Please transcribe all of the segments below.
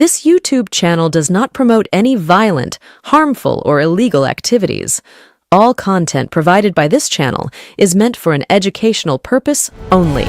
This YouTube channel does not promote any violent, harmful, or illegal activities. All content provided by this channel is meant for an educational purpose only.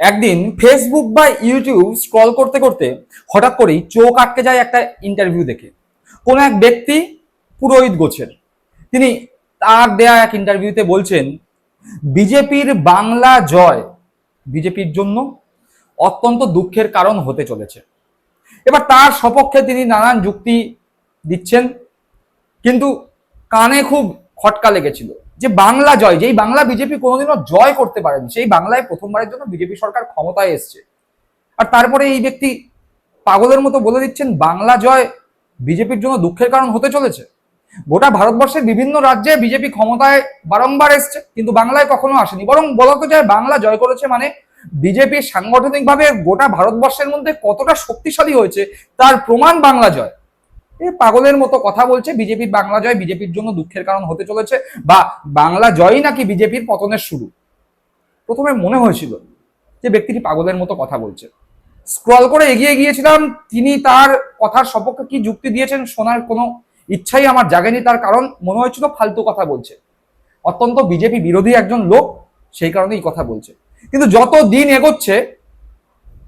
একদিন Facebook বা YouTube scroll করতে করতে হঠাৎ করেই চোখ আটকে যায় একটা ইন্টারভিউ দেখে। কোন এক ব্যক্তি পুরোহিত গোছের, তিনি তার দেয়া এক ইন্টারভিউতে বলছেন, বিজেপির বাংলা জয় বিজেপির জন্য অত্যন্ত দুঃখের কারণ হতে চলেছে। এবার তার সপক্ষে তিনি নানান যুক্তি দিচ্ছেন, কিন্তু কানে খুব খটকা লেগেছিল যে বাংলা জয়, যেই বাংলা বিজেপি কোনোদিনও জয় করতে পারেনি, সেই বাংলায় প্রথমবারের জন্য বিজেপি সরকার ক্ষমতায় এসছে। আর তারপরে এই ব্যক্তি পাগলের মতো বলে দিচ্ছেন বাংলা জয় বিজেপির জন্য দুঃখের কারণ হতে চলেছে। গোটা ভারতবর্ষের বিভিন্ন রাজ্যে বিজেপি ক্ষমতায় বারংবার এসছে, কিন্তু বাংলায় কখনো আসেনি। বরং বলতে যায় বাংলা জয় করেছে মানে বিজেপি সাংগঠনিকভাবে গোটা ভারতবর্ষের মধ্যে কতটা শক্তিশালী হয়েছে তার প্রমাণ বাংলা জয়। এই পাগলের মতো কথা বলছে বিজেপির বাংলা জয় বিজেপির জন্য দুঃখের কারণ হতে চলেছে, বা বাংলা জয়ই নাকি বিজেপির পতনের শুরু। প্রথমে মনে হয়েছিল যে ব্যক্তিটি পাগলের মতো কথা বলছে। স্ক্রল করে এগিয়ে গিয়েছিলাম, তিনি তার কথার সপক্ষে কি যুক্তি দিয়েছেন শোনার কোনো ইচ্ছাই আমার জাগেনি, তার কারণ মনে হয়েছিল ফালতু কথা বলছে, অত্যন্ত বিজেপি বিরোধী একজন লোক, সেই কারণে এই কথা বলছে। কিন্তু যত দিন এগোচ্ছে,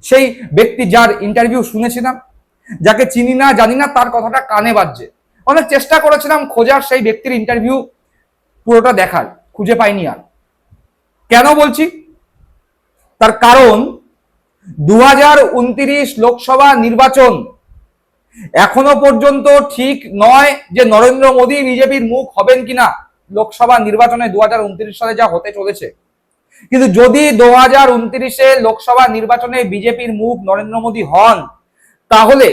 সেই ব্যক্তি যার ইন্টারভিউ শুনেছিলাম, যাকে চিনি না জানি না, তার কথাটা কানে বাজছে। অনেক চেষ্টা করেছিলাম খোঁজার, সেই ব্যক্তির ইন্টারভিউ পুরোটা দেখার, খুঁজে পাইনি। আর কেন বলছি তার কারণ, 2029 লোকসভা নির্বাচন এখনো পর্যন্ত ঠিক নয় যে নরেন্দ্র মোদী বিজেপির মুখ হবেন কিনা লোকসভা নির্বাচনে 2029 সালে যা হতে চলেছে। কিন্তু যদি 2029 লোকসভা নির্বাচনে বিজেপির মুখ নরেন্দ্র মোদী হন, তাহলে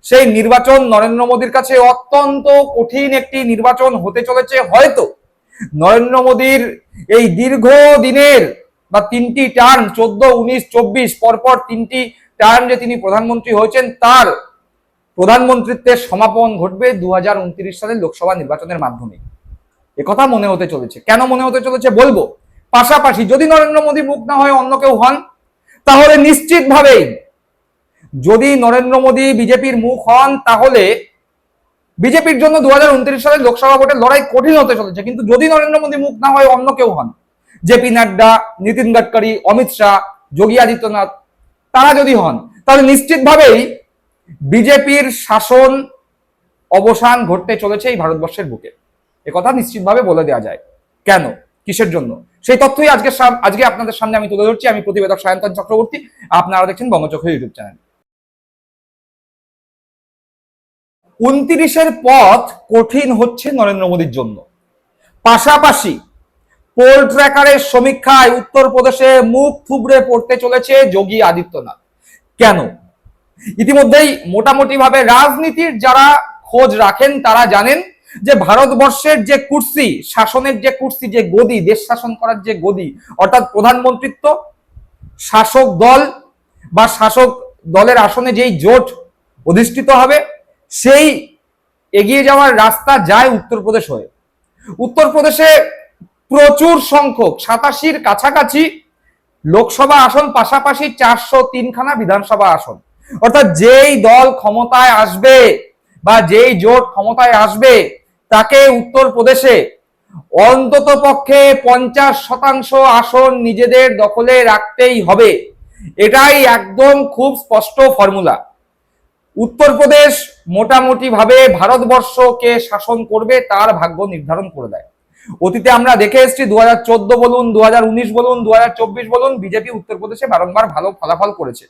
সেই নির্বাচন নরেন্দ্র মোদীর কাছে অত্যন্ত কঠিন একটি নির্বাচন হতে চলেছে। হয়তো নরেন্দ্র মোদীর এই দীর্ঘ দিনের বা তিনটি টার্ম 14, 19, 24 পরপর তিনটি টার্ম যে তিনি প্রধানমন্ত্রী হয়েছেন, তার প্রধানমন্ত্রীত্বের সমাপন ঘটবে 2029 সালের লোকসভা নির্বাচনের মাধ্যমে। একথা মনে হতে চলেছে। কেন মনে হতে চলেছে বলবো। পাশাপাশি যদি নরেন্দ্র মোদী মুখ না হয় অন্য কেউ হন, তাহলে নিশ্চিতভাবেই যদি নরেন্দ্র মোদী বিজেপির মুখ হন, তাহলে বিজেপির জন্য 2029 সালের লোকসভা ভোটের লড়াই কঠিন হতে চলেছে। কিন্তু যদি নরেন্দ্র মোদী মুখ না হয় অন্য কেউ হন, জেপি নাড্ডা, নীতিন গাডকারি, অমিত শাহ, যোগী আদিত্যনাথ, তারা যদি হন, তাহলে নিশ্চিতভাবেই বিজেপির শাসন অবসান ঘটতে চলেছে এই ভারতবর্ষের বুকে। একথা নিশ্চিতভাবে বলে দেওয়া যায়। কেন, কিসের জন্য, সেই তথ্যই আজকে আপনাদের সামনে আমি তুলে ধরছি। আমি প্রতিবেদক সায়ন্তন চক্রবর্তী, আপনারা দেখছেন বঙ্গচক্র ইউটিউব চ্যানেল। 29-এর পথ কঠিন হচ্ছে নরেন্দ্র মোদীর জন্য। পাশাপাশি পোল ট্র্যাকারের সমীক্ষায় উত্তরপ্রদেশে মুখ থুবড়ে পড়তে চলেছে যোগী আদিত্যনাথ। কেন? ইতিমধ্যেই মোটামুটি ভাবে রাজনীতির যারা খোঁজ রাখেন তারা জানেন যে ভারতবর্ষের যে কুর্সি, শাসনের যে কুর্সি, যে গদি, দেশ শাসন করার যে গদি, অর্থাৎ প্রধানমন্ত্রিত্ব, শাসক দল বা শাসক দলের আসনে যেই জোট অধিষ্ঠিত হবে, সেই এগিয়ে যাওয়ার রাস্তা যায় উত্তরপ্রদেশ হয়ে। উত্তরপ্রদেশে প্রচুর সংখ্যক 87-র কাছাকাছি লোকসভা আসন, পাশাপাশি 403খানা বিধানসভা আসন। অর্থাৎ যেই দল ক্ষমতায় আসবে বা যেই জোট ক্ষমতায় আসবে, তাকে উত্তরপ্রদেশে অন্তত পক্ষে 50% আসন নিজেদের দখলে রাখতেই হবে। এটাই একদম খুব স্পষ্ট ফর্মুলা। উত্তরপ্রদেশ মোটামুটি ভাবে ভারতবর্ষকে শাসন করবে, তার ভাগ্য নির্ধারণ করে দেয়। অতীতে আমরা দেখে এসেছি 2014 বলুন, 2019 বলুন, 2024 বলুন, বিজেপি উত্তরপ্রদেশে বারংবার ভালো ফলাফল করেছে।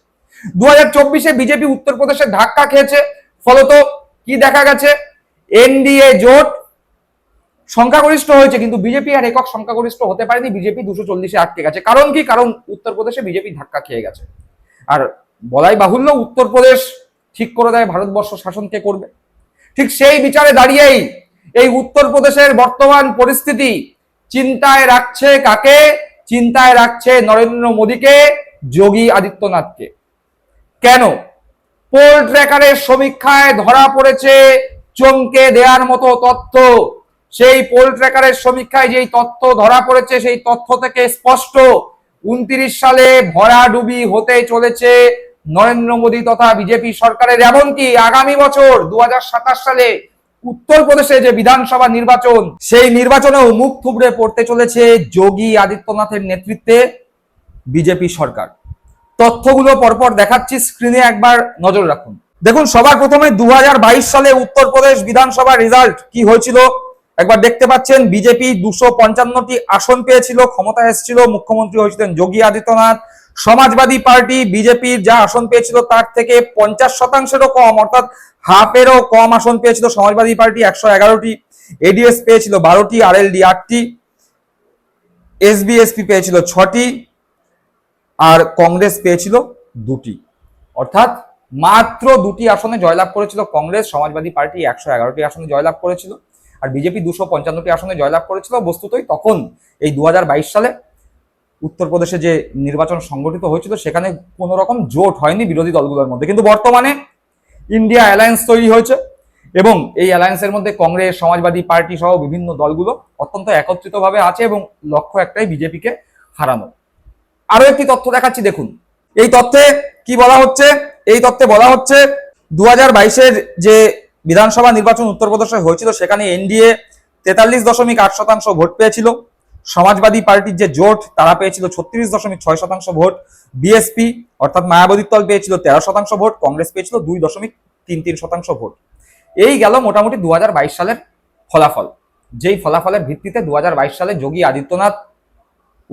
2024-এ বিজেপি উত্তরপ্রদেশে ধাক্কা খেয়েছে। ফলত কি দেখা গেছে, এনডিএ জোট সংখ্যাগরিষ্ঠ হয়েছে, কিন্তু বিজেপি আর একক সংখ্যাগরিষ্ঠ হতে পারেনি। বিজেপি 240-এ আটকে গেছে। কারণ কি? কারণ উত্তরপ্রদেশে বিজেপি ধাক্কা খেয়ে গেছে। আর বলাই বাহুল্য, উত্তরপ্রদেশ ঠিক করে দেয় ভারতবর্ষ শাসন কে করবে। ঠিক সেই বিচারে দাঁড়িয়েই এই উত্তরপ্রদেশের বর্তমান পরিস্থিতি চিন্তায় রাখছে কাকে? চিন্তায় রাখছে নরেন্দ্র মোদীকে, যোগী আদিত্যনাথকে। কেন? পোল ট্র্যাকারের সমীক্ষায় ধরা পড়েছে চমকে দেওয়ার মতো তথ্য। সেই পোল ট্র্যাকারের সমীক্ষায় যেই তথ্য ধরা পড়েছে সেই তথ্য থেকে স্পষ্ট 29 সালে ভরাডুবি হতে চলেছে নরেন্দ্র মোদী তথা বিজেপি সরকারের। এমনকি আগামী বছর 2027 সালে উত্তরপ্রদেশে যে বিধানসভা নির্বাচন, সেই নির্বাচনেও মুখ থুবড়ে পড়তে চলেছে যোগী আদিত্যনাথের নেতৃত্বে বিজেপি সরকার। তথ্যগুলো পরপর দেখাচ্ছি, স্ক্রিনে একবার নজর রাখুন। দেখুন, সবার প্রথমে 2022 সালে উত্তরপ্রদেশ বিধানসভা রেজাল্ট কি হয়েছিল একবার দেখতে পাচ্ছেন। বিজেপি 255টি আসন পেয়েছিল, ক্ষমতায় এসেছিল, মুখ্যমন্ত্রী হয়েছিলেন যোগী আদিত্যনাথ। সমাজবাদী পার্টি বিজেপির যা আসন পেয়েছিল তার থেকে 50%-এরও কম, অর্থাৎ হাফেরও কম আসন পেয়েছিল সমাজবাদী পার্টি, 111টি। এডিএস পেয়েছিল 12টি, আরএলডি 8টি, এসবিএসপি পেয়েছিল 6টি, আর কংগ্রেস পেয়েছিল 2টি। অর্থাৎ মাত্র 2টি আসনে জয়লাভ করেছিল কংগ্রেস। সমাজবাদী পার্টি 111টি আসনে জয়লাভ করেছিল, আর বিজেপি 255টি আসনে জয়লাভ করেছিল। বস্তুতই তখন এই 2022 সালে উত্তরপ্রদেশে যে নির্বাচন সংগঠিত হয়েছিল সেখানে কোনো রকম জোট হয়নি বিরোধী দলগুলোর মধ্যে। কিন্তু বর্তমানে ইন্ডিয়া অ্যালায়েন্স তৈরি হয়েছে এবং এই অ্যালায়েন্সের মধ্যে কংগ্রেস, সমাজবাদী পার্টি সহ বিভিন্ন দলগুলো অত্যন্ত একত্রিতভাবে আছে এবং লক্ষ্য একটাই, বিজেপিকে হারানো। আরো একটি তথ্য দেখাচ্ছি, দেখুন এই তথ্যে কি বলা হচ্ছে। এই তথ্যে বলা হচ্ছে 2022-এর যে বিধানসভা নির্বাচন উত্তরপ্রদেশে হয়েছিল সেখানে এনডিএ 43.8% ভোট পেয়েছিল। সমাজবাদী পার্টির যে জোট তারা পেয়েছিল 36.6% ভোট। বিএসপি অর্থাৎ মায়াবতীর দল পেয়েছিল 13% ভোট। কংগ্রেস পেয়েছিল 2.33% ভোট। এই গেল মোটামুটি 2022 সালের ফলাফল। যেই ফলাফলের ভিত্তিতে 2022 সালে যোগী আদিত্যনাথ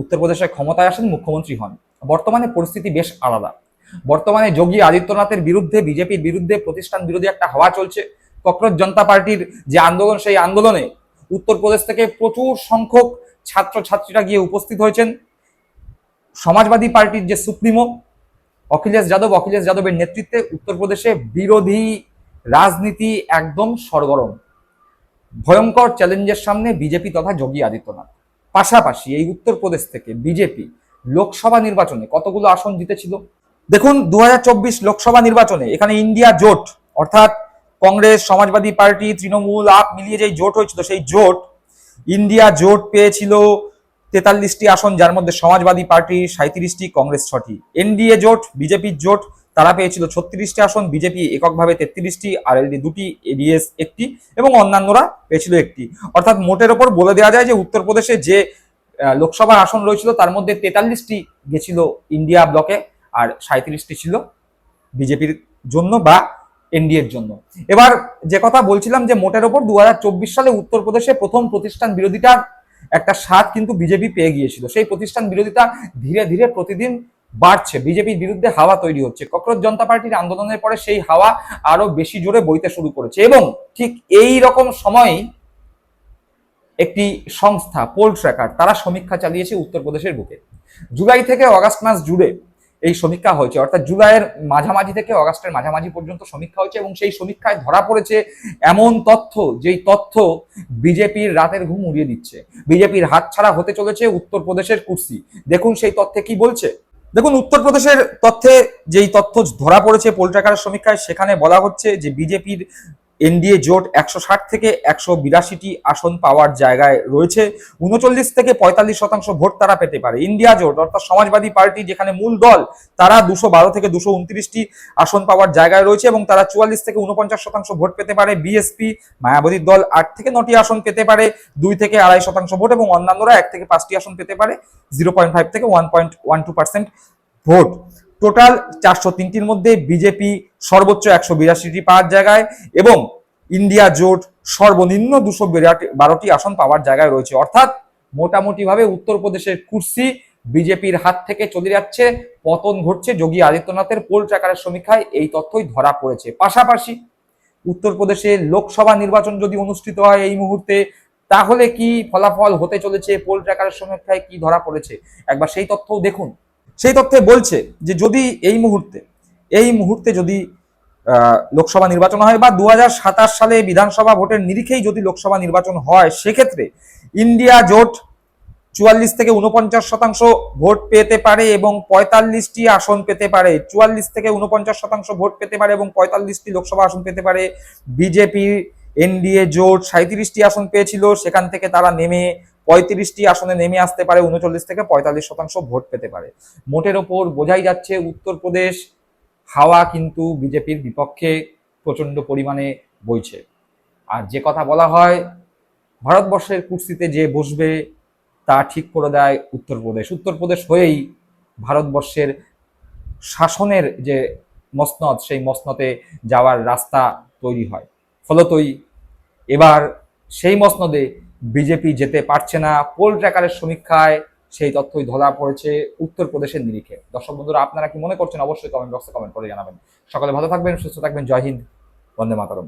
উত্তরপ্রদেশের ক্ষমতায় আসেন, মুখ্যমন্ত্রী হন। বর্তমানে পরিস্থিতি বেশ আলাদা। বর্তমানে যোগী আদিত্যনাথের বিরুদ্ধে, বিজেপির বিরুদ্ধে প্রতিষ্ঠান বিরোধী একটা হাওয়া চলছে। ককরোচ জনতা পার্টির যে আন্দোলন, সেই আন্দোলনে উত্তরপ্রদেশ থেকে প্রচুর সংখ্যক ছাত্রছাত্রীরা গিয়ে উপস্থিত হয়েছেন। সমাজবাদী পার্টির যে সুপ্রিমো অখিলেশ যাদবের নেতৃত্বে উত্তরপ্রদেশে বিরোধী রাজনীতি একদম সরগরম। ভয়ঙ্কর চ্যালেঞ্জের সামনে বিজেপি তথা যোগী আদিত্যনাথ। পাশাপাশি এই উত্তরপ্রদেশ থেকে বিজেপি লোকসভা নির্বাচনে কতগুলো আসন জিতেছিল দেখুন। 2024 লোকসভা নির্বাচনে এখানে ইন্ডিয়া জোট, অর্থাৎ কংগ্রেস, সমাজবাদী পার্টি, তৃণমূল, আপ মিলিয়ে যেই জোট হয়েছিল সেই জোট, ইন্ডিয়া জোট পেয়েছিল 43টি আসন, যার মধ্যে সমাজবাদী পার্টি 37টি, কংগ্রেস 6টি। এনডিএ জোট, বিজেপির জোট, তারা পেয়েছিল 36টি আসন, বিজেপি এককভাবে 33টি, আরএলডি 2টি, এডিএস 1টি এবং অন্যান্যরা পেয়েছিল 1টি। অর্থাৎ মোটের ওপর বলে দেওয়া যায় যে উত্তরপ্রদেশে যে লোকসভার আসন রয়েছিল তার মধ্যে 43টি গেছিল ইন্ডিয়া ব্লকে, আর 37টি ছিল বিজেপির জন্য বা এনডিএর জন্য। এবার যে কথা বলছিলাম যে মোটের ওপর 2024 সালে উত্তরপ্রদেশে প্রথম প্রতিষ্ঠান বিরোধিতার একটা স্বাদ কিন্তু বিজেপি পেয়ে গিয়েছিল। সেই প্রতিষ্ঠান বিরোধিতা ধীরে ধীরে প্রতিদিন বাড়ছে, বিজেপির বিরুদ্ধে হাওয়া তৈরি হচ্ছে। ককরোচ জনতা পার্টির আন্দোলনের পরে সেই হাওয়া আরো বেশি জোরে বইতে শুরু করেছে এবং ঠিক এই রকম সময়ই একটি সংস্থা পোল ট্র্যাকার তারা সমীক্ষা চালিয়েছে উত্তরপ্রদেশের বুকে। জুলাই থেকে অগাস্ট মাস জুড়ে এই সমীক্ষা হয়েছে, অর্থাৎ জুলাইয়ের মাঝামাঝি থেকে অগাস্টের মাঝামাঝি পর্যন্ত সমীক্ষা হয়েছে এবং সেই সমীক্ষায় ধরা পড়েছে এমন তথ্য, যেই তথ্য বিজেপির রাতের ঘুম উড়িয়ে দিচ্ছে। বিজেপির হাতছাড়া হতে চলেছে উত্তরপ্রদেশের কুর্সি। দেখুন সেই তথ্যে কি বলছে। দেখুন উত্তরপ্রদেশের তথ্যে যেই তথ্য ধরা পড়েছে পোল ট্র্যাকারের সমীক্ষায়, সেখানে বলা হচ্ছে যে বিজেপির এনডিএ জোট 160 থেকে 182টি আসন পাওয়ার জায়গায় রয়েছে। 39 থেকে 45% ভোট তারা পেতে পারে। ইন্ডিয়া জোট অর্থাৎ সমাজবাদী পার্টি, যেখানে মূল দল, তারা 212 থেকে 229টি আসন পাওয়ার জায়গায় রয়েছে এবং তারা 44 থেকে 49% ভোট পেতে পারে। বিএসপি মায়াবতীর দল 8 থেকে 9টি আসন পেতে পারে, 2 থেকে 2.5% ভোট, এবং অন্যান্যরা 1 থেকে 5টি আসন পেতে পারে, 0.5 থেকে 1.12% ভোট। টোটাল 403টির মধ্যে বিজেপি সর্বোচ্চ 182টি পাওয়ার জায়গায় এবং ইন্ডিয়া জোট সর্বনিম্ন 212টি আসন পাওয়ার জায়গায় রয়েছে। অর্থাৎ মোটামুটি ভাবে উত্তরপ্রদেশের কুর্সি বিজেপির হাত থেকে চলে যাচ্ছে, পতন ঘটছে। যোগী আদিত্যনাথের পোল ট্র্যাকারের সমীক্ষায় এই তথ্যই ধরা পড়েছে। পাশাপাশি উত্তরপ্রদেশে লোকসভা নির্বাচন যদি অনুষ্ঠিত হয় এই মুহূর্তে, তাহলে কি ফলাফল হতে চলেছে, পোল ট্র্যাকারের সমীক্ষায় কি ধরা পড়েছে একবার সেই তথ্যও দেখুন। সেই তথ্যে বলছে যে যদি এই মুহূর্তে যদি লোকসভা নির্বাচন হয় বা 2027 সালে বিধানসভা ভোটের নিরিখেই যদি লোকসভা নির্বাচন হয়, সেক্ষেত্রে ইন্ডিয়া জোট 44 থেকে 49% ভোট পেতে পারে এবং 45টি আসন পেতে পারে। 44 থেকে 49% ভোট পেতে পারে এবং 45টি লোকসভা আসন পেতে পারে। বিজেপি এনডিএ জোট 37টি আসন পেয়েছিল, সেখান থেকে তারা নেমে 35টি আসনে নেমে আসতে পারে, 39 থেকে 45% ভোট পেতে পারে। মোটের ওপর বোঝাই যাচ্ছে উত্তরপ্রদেশ হাওয়া কিন্তু বিজেপির বিপক্ষে প্রচন্ড পরিমাণে বইছে। আর যে কথা বলা হয় ভারতবর্ষের কুর্সিতে যে বসবে তা ঠিক করে দেয় উত্তরপ্রদেশ। উত্তরপ্রদেশ হয়েই ভারতবর্ষের শাসনের যে মসনদ, সেই মসনদে যাওয়ার রাস্তা তৈরি হয়। ফলতই এবার সেই মসনদে বিজেপি যেতে পারছে না। পোল ট্র্যাকারের সমীক্ষায় সেই তথ্যই ধরা পড়েছে উত্তরপ্রদেশের নিরিখে। দর্শক বন্ধুরা, আপনারা কি মনে করছেন অবশ্যই কমেন্ট বক্সে কমেন্ট করে জানাবেন। সকলে ভালো থাকবেন, সুস্থ থাকবেন। জয় হিন্দ, বন্দে মাতরম।